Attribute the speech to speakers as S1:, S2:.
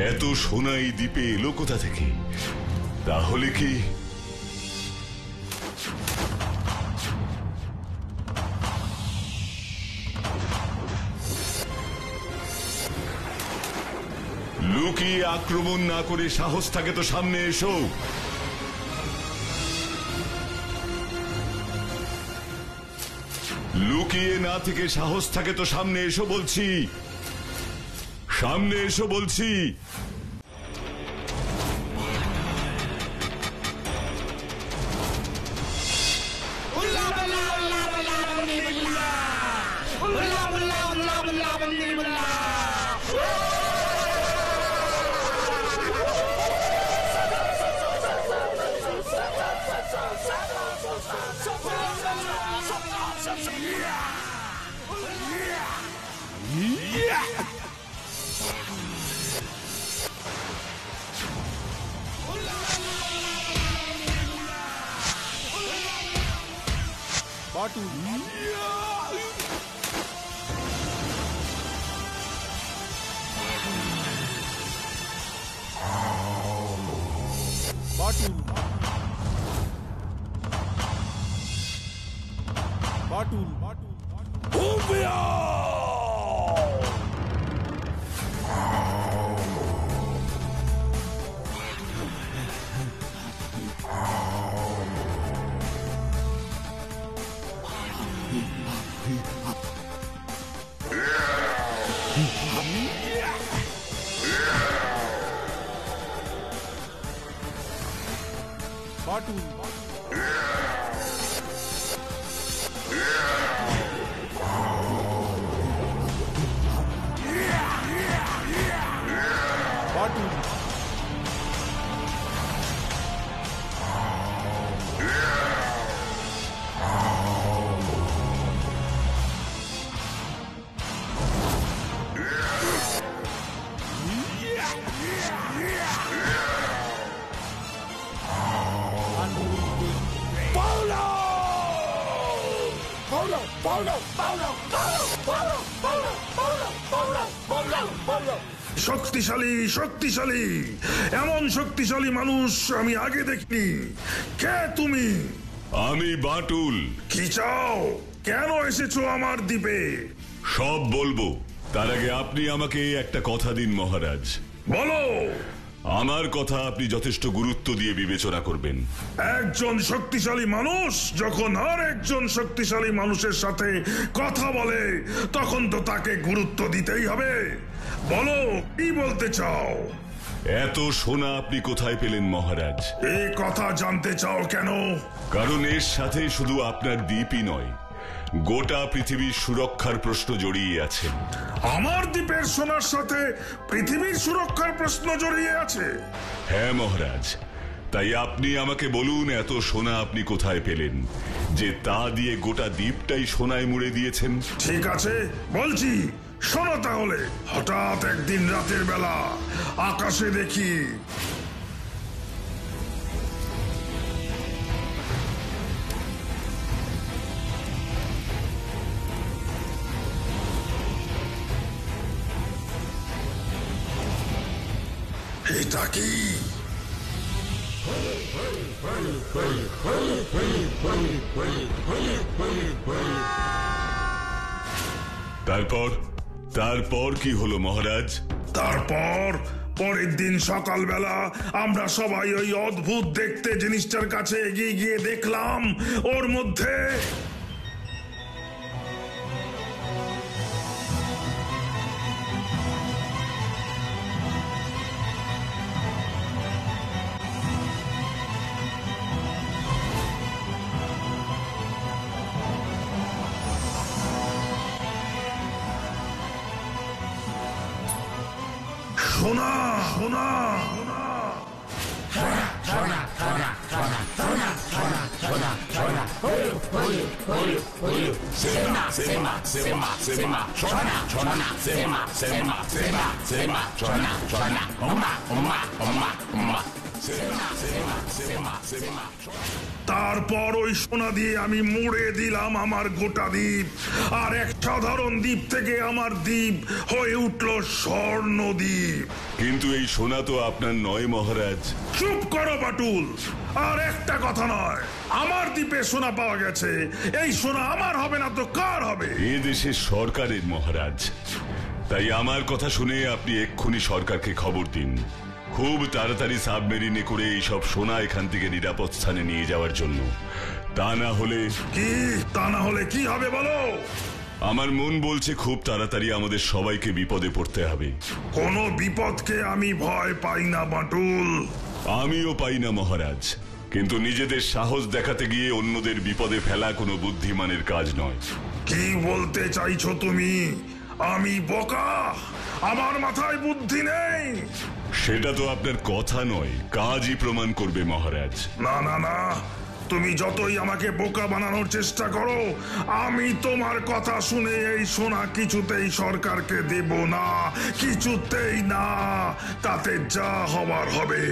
S1: এত সোনা এই দ্বীপে এলো কোথা থেকে? তাহলে কি লুকিয়ে আক্রমণ না করে সাহস থাকে তো সামনে এসো। লুকিয়ে না থেকে সাহস থাকে তো সামনে এসো বলছি, সামনে এসো বলছি।
S2: শক্তিশালী শক্তিশালী, এমন শক্তিশালী মানুষ আমি আগে দেখিনি। কে তুমি?
S1: আমি বাটুল।
S2: কি চাও? কেন এসেছো আমার দ্বীপে?
S1: সব বলবো, তার আগে আপনি আমাকে একটা কথা দিন মহারাজ।
S2: বলো।
S1: আমার কথা আপনি যথেষ্ট গুরুত্ব দিয়ে বিবেচনা করবেন।
S2: একজন শক্তিশালী মানুষ যখন আর একজন শক্তিশালী মানুষের সাথে কথা বলে তখন তো তাকে গুরুত্ব দিতেই হবে। বলো, কি বলতে চাও?
S1: এত সোনা আপনি কোথায় পেলেন মহারাজ?
S2: এই কথা জানতে চাও কেন?
S1: কারণ এর সাথে শুধু আপনার দ্বীপই নয়, গোটা পৃথিবীর সুরক্ষার প্রশ্ন জড়িয়ে আছে।
S2: আমার দ্বীপের সোনার সাথে পৃথিবীর সুরক্ষার প্রশ্ন জড়িয়ে আছে?
S1: হ্যাঁ মহারাজ, তাই আপনি আমাকে বলুন এত সোনা আপনি কোথায় পেলেন যে তা দিয়ে গোটা দ্বীপটাই সোনায় মুড়ে দিয়েছেন?
S2: ঠিক আছে, বলছি, শোনো তাহলে। হঠাৎ একদিন রাতের বেলা আকাশে দেখি এটা কি?
S1: তারপর কি হলো মহারাজ?
S2: তারপর পরের দিন সকালবেলা আমরা সবাই ওই অদ্ভুত দেখতে জিনিসটার কাছে এগিয়ে গিয়ে দেখলাম ওর মধ্যে সোনা। সোনা সোনা তারপর ওই সোনা দিয়ে আমি মুড়ে দিলাম আমার গোটা দ্বীপ, আর এক সাধারণ দ্বীপ থেকে আমার দ্বীপ হয়ে উঠল স্বর্ণ দ্বীপ।
S1: কিন্তু এই সোনা তো আপনার নয় মহারাজ।
S2: চুপ করো বাটুল, আর একটা কথা নয়। আমার দ্বীপে সোনা পাওয়া গেছে, এই সোনা আমার হবে না তো কার হবে?
S1: এ দেশের সরকারের মহারাজ। তাই আমার কথা শুনে আপনি এক্ষুনি সরকারকে খবর দিন, খুব তাড়াতাড়ি সাবমেরিনে করে এইসব সোনা এখান থেকে নিরাপদ স্থানে নিয়ে যাওয়ার জন্য। তা না হলে
S2: কি হবে বলো?
S1: আমার মন বলছে খুব তাড়াতাড়ি আমাদের সবাইকে বিপদে পড়তে হবে।
S2: কোনো বিপদকে আমি ভয় পাই না বাটুল।
S1: আমিও পাই না মহারাজ, কিন্তু নিজেদের সাহস দেখাতে গিয়ে অন্যদের বিপদে ফেলা কোনো বুদ্ধিমানের কাজ নয়।
S2: কি বলতে চাইছো তুমি? আমি বোকা? আমার মাথায় বুদ্ধি নেই?
S1: সেটা তো আপনার কথা নয়, কাজই প্রমাণ করবে মহারাজ।
S2: না না না, তুমি যতই আমাকে বোকা বানানোর চেষ্টা করো, আমি তোমার কথা শুনে এই সোনা কিছুতেই সরকারকে দেব না, কিছুতেই না। তাতে যা হবার হবে।